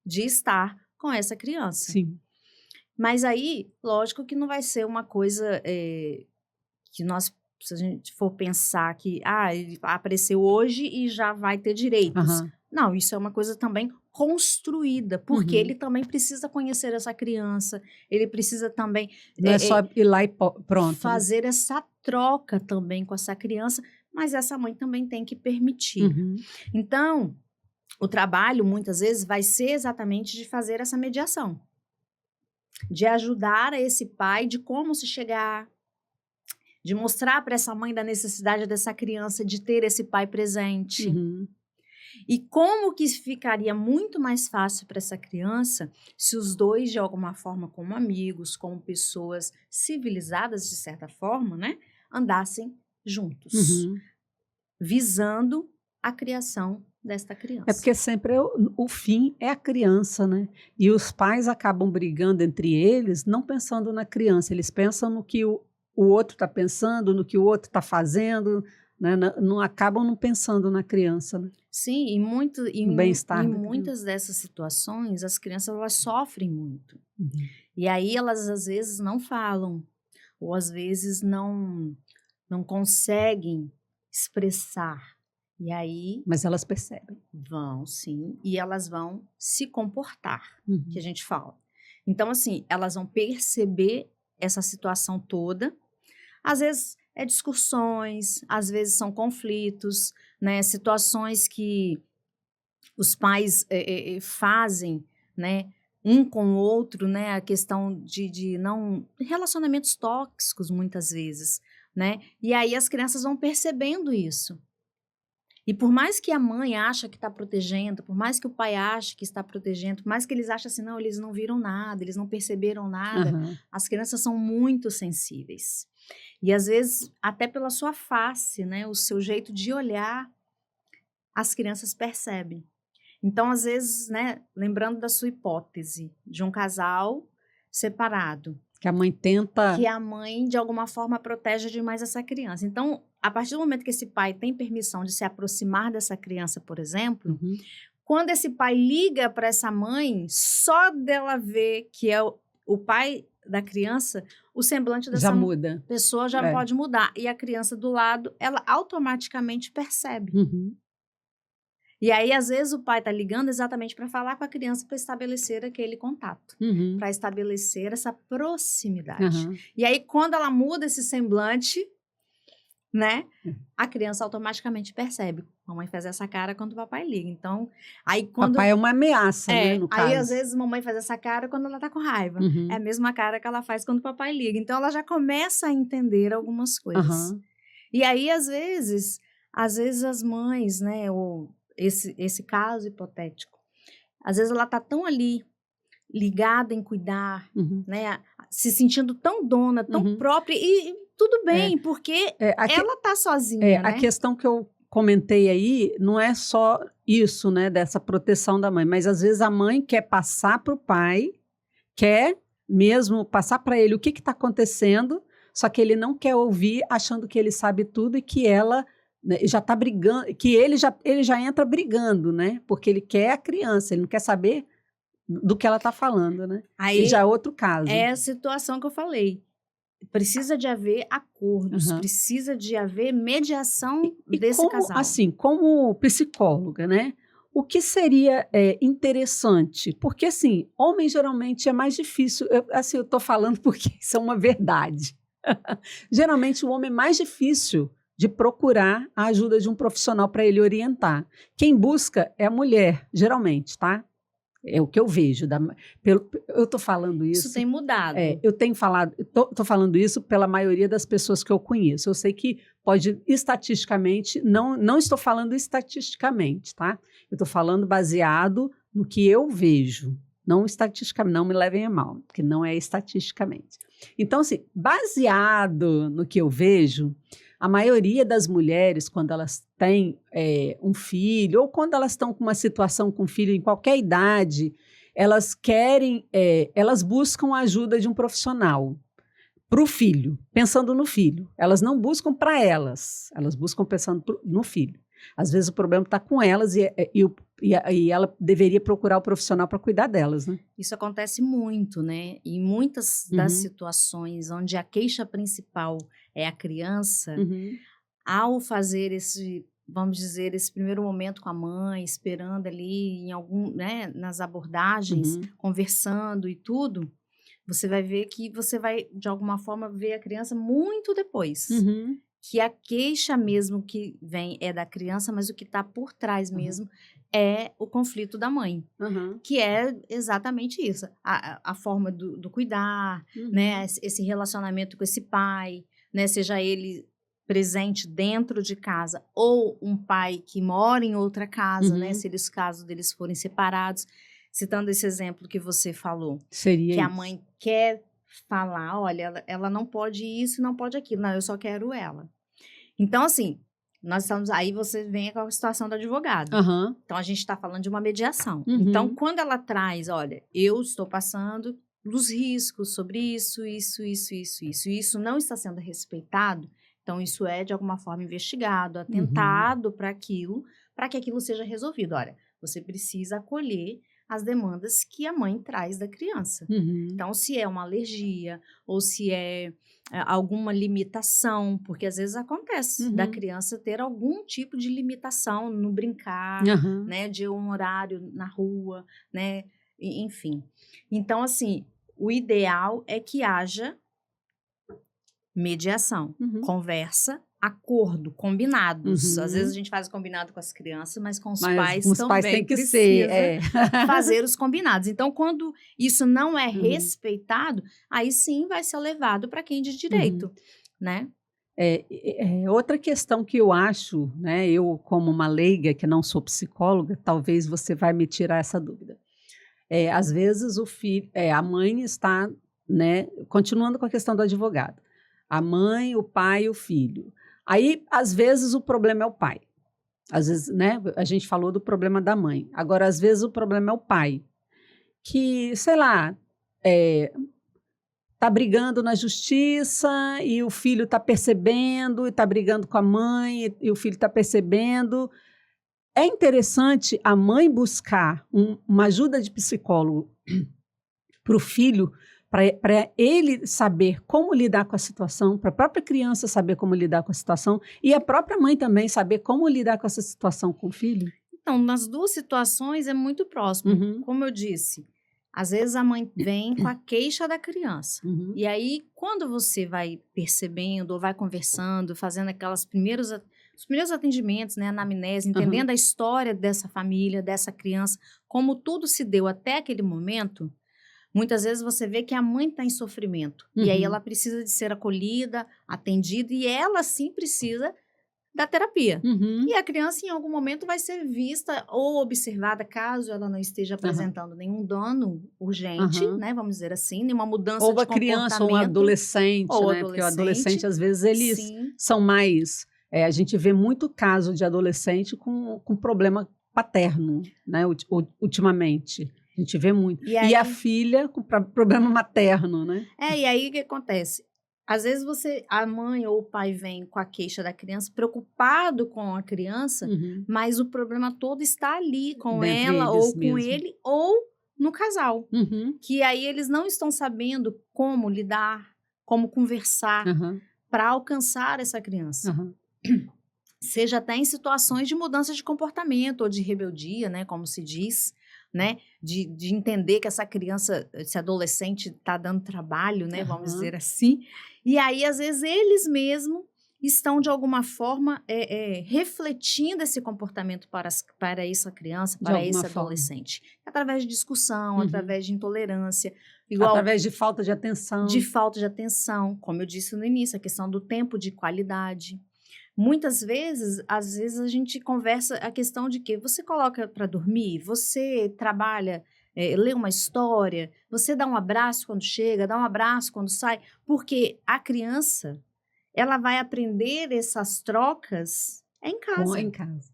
de estar com essa criança. Mas aí, lógico que não vai ser uma coisa que nós... Se a gente for pensar que ele apareceu hoje e já vai ter direitos. Não, isso é uma coisa também construída, porque ele também precisa conhecer essa criança, ele precisa também... Não é só ir lá e pronto. Fazer essa troca também com essa criança, mas essa mãe também tem que permitir. Então, o trabalho, muitas vezes, vai ser exatamente de fazer essa mediação. De ajudar a esse pai de como se chegar... de mostrar para essa mãe da necessidade dessa criança de ter esse pai presente. E como que ficaria muito mais fácil para essa criança se os dois, de alguma forma, como amigos, como pessoas civilizadas, de certa forma, né, andassem juntos, Uhum. visando a criação desta É criança. porque sempre o fim é a criança, né? E os pais acabam brigando entre eles, não pensando na criança, eles pensam no que o outro está pensando, no que o outro está fazendo, né? Não acabam não pensando na criança, né? Sim, No em bem-estar da criança. muitas dessas situações, as crianças elas sofrem muito. Uhum. E aí elas às vezes não falam, ou às vezes não conseguem expressar. E aí Mas elas percebem. vão, sim, e elas vão se comportar, que Uhum. a gente fala. Então, assim, elas vão perceber essa situação toda. Às vezes é discussões, às vezes são conflitos, né? Situações que os pais fazem, né? Um com o outro, né? A questão de não. Relacionamentos tóxicos, muitas vezes, né? E aí as crianças vão percebendo isso. E por mais que a mãe acha que está protegendo, por mais que o pai ache que está protegendo, por mais que eles achem assim, não, eles não viram nada, eles não perceberam nada, Aham. as crianças são muito sensíveis. E às vezes, até pela sua face, né, o seu jeito de olhar, as crianças percebem. Então, às vezes, né, lembrando da sua hipótese de um casal separado, Que a mãe tenta. que a mãe, de alguma forma, protege demais essa criança. Então, a partir do momento que esse pai tem permissão de se aproximar dessa criança, por exemplo, Uhum. quando esse pai liga para essa mãe, só dela ver que é o pai da criança, o semblante Já dessa muda. pessoa já É. pode mudar. E a criança do lado, ela automaticamente percebe. Uhum. E aí, às vezes, o pai está ligando exatamente para falar com a criança para estabelecer aquele contato, Uhum. para estabelecer essa proximidade. Aham. E aí, quando ela muda esse semblante, né, É. a criança automaticamente percebe. Mamãe faz essa cara quando o papai liga. Então, aí quando. Papai é uma ameaça, né, no Aí caso. às vezes mamãe faz essa cara quando ela tá com raiva. Uhum. É a mesma cara que ela faz quando o papai liga. Então, ela já começa a entender algumas coisas. Aham. E aí, às vezes as mães, né, ou esse caso hipotético, às vezes ela tá tão ali, ligada em cuidar, Uhum. né, se sentindo tão dona, tão Uhum. própria, e tudo bem, porque A ela tá sozinha, a né? questão que eu comentei aí não é só isso, né, dessa proteção da mãe, mas às vezes a mãe quer passar para o pai, quer mesmo passar para ele o que está acontecendo, só que ele não quer ouvir, achando que ele sabe tudo e que ela, né, já está brigando, que ele já entra brigando, né? Porque ele quer a criança, ele não quer saber do que ela está falando, né? E já é Aí outro caso. é a situação que eu falei. Precisa de haver acordos, Aham. precisa de haver mediação E desse como, casal. assim, como psicóloga, né? O que seria interessante? Porque, assim, homem geralmente é mais difícil. Assim, eu estou falando porque isso é uma verdade. Geralmente, o homem é mais difícil de procurar a ajuda de um profissional para ele orientar. Quem busca é a mulher, geralmente, tá? É o que eu vejo. Eu estou falando Isso isso. tem mudado. Eu tenho falado, estou falando isso pela maioria das pessoas que eu conheço. Eu sei que pode, estatisticamente, não estou falando estatisticamente, tá? Eu estou falando baseado no que eu vejo, não estatisticamente, não me levem a mal, porque não é estatisticamente. Então, assim, baseado no que eu vejo, a maioria das mulheres, quando elas têm um filho, ou quando elas estão com uma situação com filho em qualquer idade, elas querem, elas buscam a ajuda de um profissional para o filho, pensando no filho. Elas não buscam para elas buscam pensando no filho. Às vezes o problema está com elas e ela deveria procurar o profissional para cuidar delas, né? Isso acontece muito, né? Em muitas das Uhum. situações onde a queixa principal é a criança, Uhum. ao fazer esse, vamos dizer, esse primeiro momento com a mãe, esperando ali em algum, né, nas abordagens, Uhum. conversando e tudo, você vai ver que você vai, de alguma forma, ver a criança muito depois. Uhum. Que a queixa mesmo que vem é da criança, mas o que está por trás mesmo é o conflito da mãe. Uhum. Que é exatamente isso, a forma do cuidar, Uhum. né, esse relacionamento com esse pai, né, seja ele presente dentro de casa, ou um pai que mora em outra casa, né? Se eles, caso deles forem separados, citando esse exemplo que você falou, Seria que a isso. mãe quer falar, olha, ela não pode isso, não pode aquilo, não, eu só quero ela. Então, assim, nós estamos, aí você vem com a situação do advogado. Aham. Então, a gente está falando de uma mediação. Uhum. Então, quando ela traz, olha, eu estou passando dos riscos sobre isso, isso não está sendo respeitado, então isso é de alguma forma investigado, atentado para que aquilo seja resolvido. Olha, você precisa acolher as demandas que a mãe traz da criança. Uhum. Então, se é uma alergia ou se é alguma limitação, porque às vezes acontece da criança ter algum tipo de limitação no brincar, Aham. né, de um horário na rua, né, enfim. Então, assim, o ideal é que haja mediação, conversa, acordo, combinados. Às vezes a gente faz o combinado com as crianças, mas com os pais os também pais têm que precisa ser, fazer os combinados. Então, quando isso não é respeitado, aí sim vai ser levado para quem de direito, né? Outra questão que eu acho, né, eu como uma leiga que não sou psicóloga, talvez você vai me tirar essa dúvida. Às vezes a mãe está, né, continuando com a questão do advogado, a mãe, o pai e o filho. Aí, às vezes, o problema é o pai. Às vezes, né, a gente falou do problema da mãe. Agora, às vezes, o problema é o pai, que, sei lá, está brigando na justiça e o filho está percebendo, e está brigando com a mãe e o filho está percebendo. É interessante a mãe buscar uma ajuda de psicólogo para o filho, para ele saber como lidar com a situação, para a própria criança saber como lidar com a situação e a própria mãe também saber como lidar com essa situação com o filho. Então, nas duas situações é muito próximo. Como eu disse, às vezes a mãe vem com a queixa da criança. E aí, quando você vai percebendo ou vai conversando, fazendo os primeiros atendimentos, né, anamnese, entendendo a história dessa família, dessa criança, como tudo se deu até aquele momento, muitas vezes você vê que a mãe está em sofrimento. E aí ela precisa de ser acolhida, atendida, e ela sim precisa da terapia. E a criança, em algum momento, vai ser vista ou observada, caso ela não esteja apresentando nenhum dano urgente, né? Vamos dizer assim, nenhuma mudança ou de a criança ou um comportamento. adolescente, né? Porque o adolescente, às vezes, eles são mais... a gente vê muito caso de adolescente com problema paterno, né? Ultimamente. A gente vê muito. E a filha com problema materno, né? E aí o que acontece? Às vezes a mãe ou o pai vem com a queixa da criança, preocupado com a criança, mas o problema todo está ali, com ela ou com ele, ou no casal. Que aí eles não estão sabendo como lidar, como conversar para alcançar essa criança. Seja até em situações de mudança de comportamento ou de rebeldia, né, como se diz, né, de entender que essa criança, esse adolescente está dando trabalho, né, vamos dizer assim, e aí às vezes eles mesmos estão de alguma forma refletindo esse comportamento para essa criança, para esse adolescente, através de discussão, através de intolerância, através de falta de atenção. De falta de atenção, como eu disse no início, a questão do tempo de qualidade. Muitas vezes, às vezes a gente conversa a questão de que você coloca para dormir, você trabalha, lê uma história, você dá um abraço quando chega, dá um abraço quando sai, porque a criança, ela vai aprender essas trocas em casa. Em casa.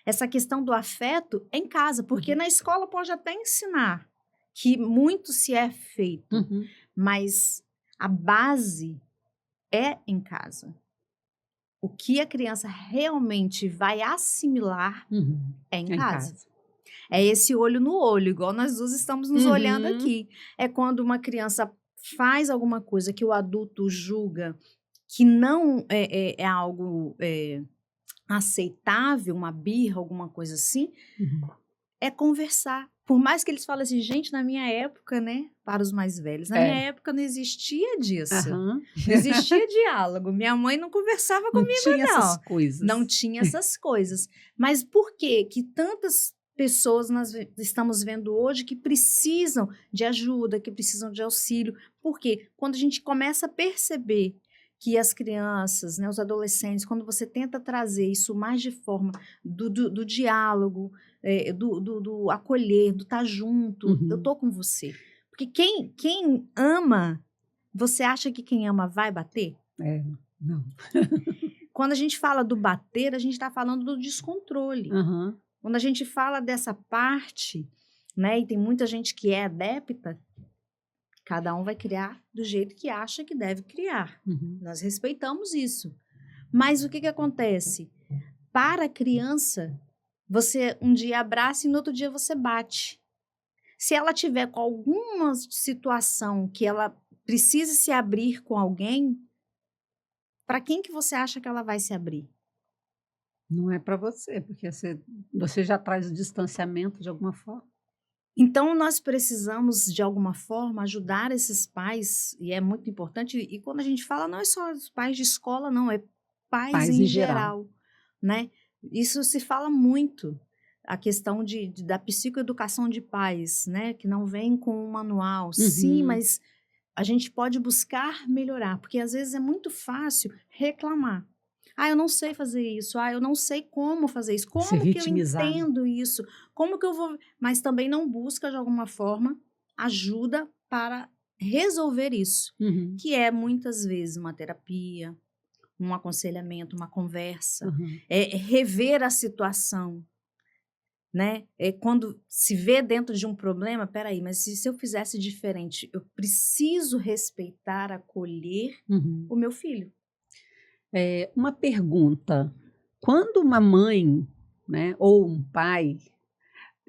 Essa questão do afeto é em casa, porque na escola pode até ensinar que muito se é feito, mas a base é em casa. O que a criança realmente vai assimilar é em casa. É esse olho no olho, igual nós duas estamos nos olhando aqui. É quando uma criança faz alguma coisa que o adulto julga que não é algo aceitável, uma birra, alguma coisa assim, é conversar. Por mais que eles falem assim, gente, na minha época, né, para os mais velhos, na minha época não existia disso. Não existia diálogo. Minha mãe não conversava comigo, não. Não tinha essas coisas. Não tinha essas coisas. Mas por que tantas pessoas nós estamos vendo hoje que precisam de ajuda, que precisam de auxílio? Porque quando a gente começa a perceber que as crianças, né, os adolescentes, quando você tenta trazer isso mais de forma do diálogo, do acolher, do estar junto, eu tô com você. Porque quem ama, você acha que quem ama vai bater? Não. Quando a gente fala do bater, a gente está falando do descontrole. Quando a gente fala dessa parte, né, e tem muita gente que é adepta, cada um vai criar do jeito que acha que deve criar. Nós respeitamos isso. Mas o que acontece? Para a criança, você um dia abraça e no outro dia você bate. Se ela tiver com alguma situação que ela precise se abrir com alguém, para quem que você acha que ela vai se abrir? Não é para você, porque você já traz o distanciamento de alguma forma. Então, nós precisamos, de alguma forma, ajudar esses pais, e é muito importante, e quando a gente fala, não é só os pais de escola, não, é pais em geral, né? Isso se fala muito, a questão da psicoeducação de pais, né? Que não vem com um manual. Sim, mas a gente pode buscar melhorar, porque às vezes é muito fácil reclamar. Eu não sei fazer isso. Eu não sei como fazer isso. Como que eu entendo isso? Como que eu vou... Mas também não busca, de alguma forma, ajuda para resolver isso. Que é, muitas vezes, uma terapia, um aconselhamento, uma conversa. É rever a situação. Né? Quando se vê dentro de um problema, peraí, mas se eu fizesse diferente, eu preciso respeitar, acolher o meu filho. Uma pergunta: quando uma mãe, né, ou um pai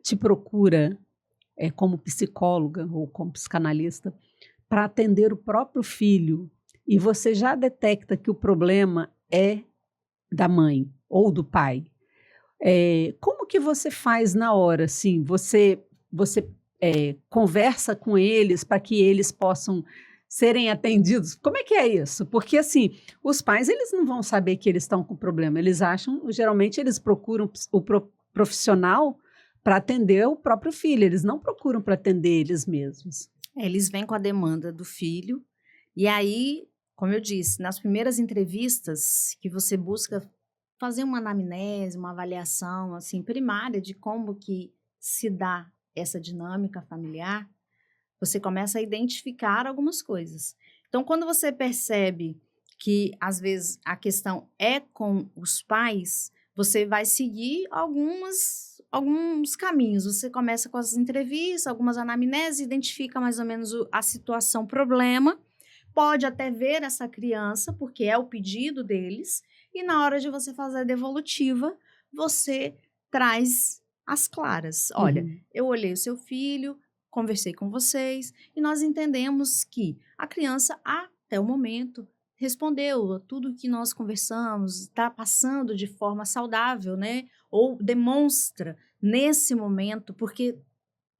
te procura como psicóloga ou como psicanalista para atender o próprio filho e você já detecta que o problema é da mãe ou do pai, como que você faz na hora? Assim, você conversa com eles para que eles possam serem atendidos? Como é que é isso? Porque, assim, os pais, eles não vão saber que eles estão com problema. Eles acham, geralmente, eles procuram o profissional para atender o próprio filho. Eles não procuram para atender eles mesmos. Eles vêm com a demanda do filho. E aí, como eu disse, nas primeiras entrevistas que você busca fazer uma anamnese, uma avaliação, assim, primária de como que se dá essa dinâmica familiar, você começa a identificar algumas coisas. Então, quando você percebe que, às vezes, a questão é com os pais, você vai seguir alguns caminhos. Você começa com as entrevistas, algumas anamneses, identifica mais ou menos a situação, problema, pode até ver essa criança, porque é o pedido deles, e na hora de você fazer a devolutiva, você traz as claras. Olha, eu olhei o seu filho, conversei com vocês e nós entendemos que a criança, até o momento, respondeu a tudo que nós conversamos, está passando de forma saudável, né? Ou demonstra nesse momento, porque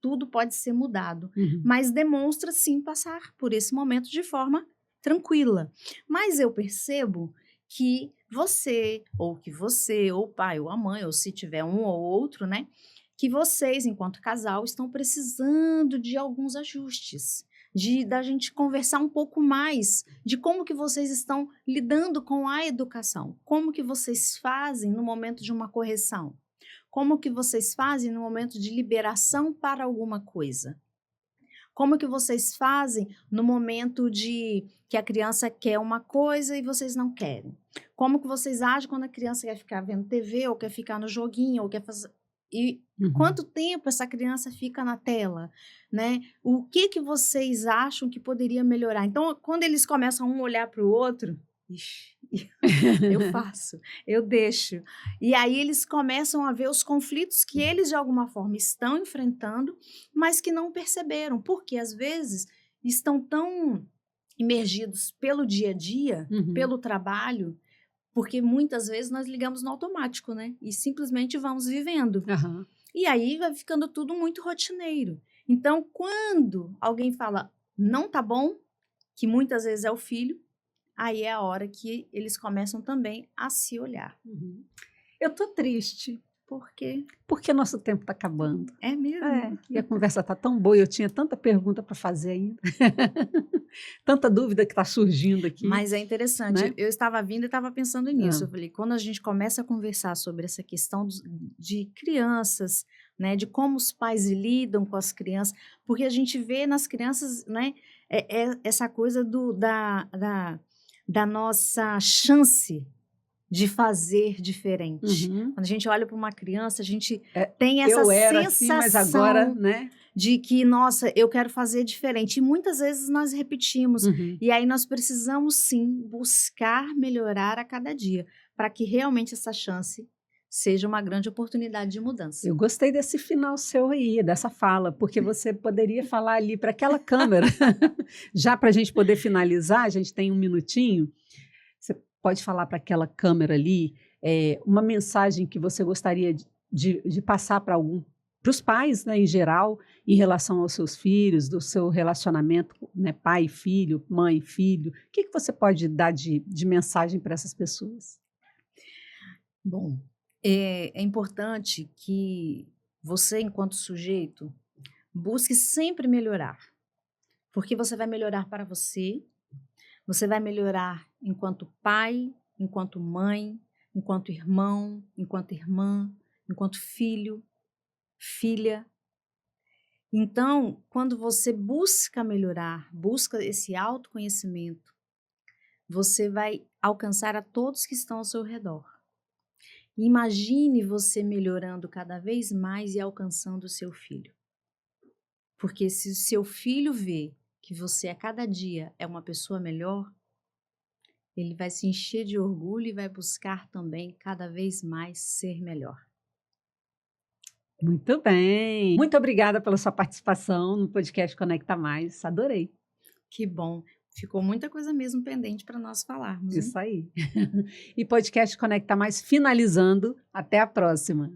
tudo pode ser mudado, mas demonstra sim passar por esse momento de forma tranquila. Mas eu percebo que você, ou o pai ou a mãe, ou se tiver um ou outro, né? Que vocês, enquanto casal, estão precisando de alguns ajustes, da gente conversar um pouco mais de como que vocês estão lidando com a educação, como que vocês fazem no momento de uma correção, como que vocês fazem no momento de liberação para alguma coisa, como que vocês fazem no momento de que a criança quer uma coisa e vocês não querem, como que vocês agem quando a criança quer ficar vendo TV ou quer ficar no joguinho ou quer fazer... E quanto tempo essa criança fica na tela, né? O que vocês acham que poderia melhorar? Então, quando eles começam um olhar para o outro, eu deixo. E aí eles começam a ver os conflitos que eles, de alguma forma, estão enfrentando, mas que não perceberam, porque às vezes estão tão imergidos pelo dia a dia, pelo trabalho, porque muitas vezes nós ligamos no automático, né? E simplesmente vamos vivendo. E aí vai ficando tudo muito rotineiro. Então, quando alguém fala, não tá bom, que muitas vezes é o filho, aí é a hora que eles começam também a se olhar. Eu tô triste, Porque Porque nosso tempo está acabando. é mesmo. E a conversa está tão boa, eu tinha tanta pergunta para fazer ainda. Tanta dúvida que está surgindo aqui. Mas é interessante, né? eu estava vindo e estava pensando nisso. Ah. Eu falei, quando a gente começa a conversar sobre essa questão de crianças, né, de como os pais lidam com as crianças, porque a gente vê nas crianças, né, essa coisa da nossa chance de fazer diferente. Uhum. Quando a gente olha para uma criança, a gente É, tem essa eu era sensação assim, mas agora, né? de que, nossa, eu quero fazer diferente. E muitas vezes nós repetimos. Uhum. E aí nós precisamos, sim, buscar melhorar a cada dia, para que realmente essa chance seja uma grande oportunidade de mudança. Eu gostei desse final seu aí, dessa fala, porque você poderia falar ali para aquela câmera. Já para a gente poder finalizar, a gente tem um minutinho. Você pode falar para aquela câmera ali uma mensagem que você gostaria de passar para os pais, né, em geral, em relação aos seus filhos, do seu relacionamento, né, pai e filho, mãe e filho. O que você pode dar de mensagem para essas pessoas? Bom, é importante que você, enquanto sujeito, busque sempre melhorar, porque você vai melhorar para você vai melhorar enquanto pai, enquanto mãe, enquanto irmão, enquanto irmã, enquanto filho, filha. Então, quando você busca melhorar, busca esse autoconhecimento, você vai alcançar a todos que estão ao seu redor. Imagine você melhorando cada vez mais e alcançando o seu filho. Porque se o seu filho vê que você a cada dia é uma pessoa melhor, ele vai se encher de orgulho e vai buscar também cada vez mais ser melhor. Muito bem. Muito obrigada pela sua participação no podcast Conecta Mais. Adorei. Que bom. Ficou muita coisa mesmo pendente para nós falarmos. Hein? Isso aí. E podcast Conecta Mais finalizando. Até a próxima.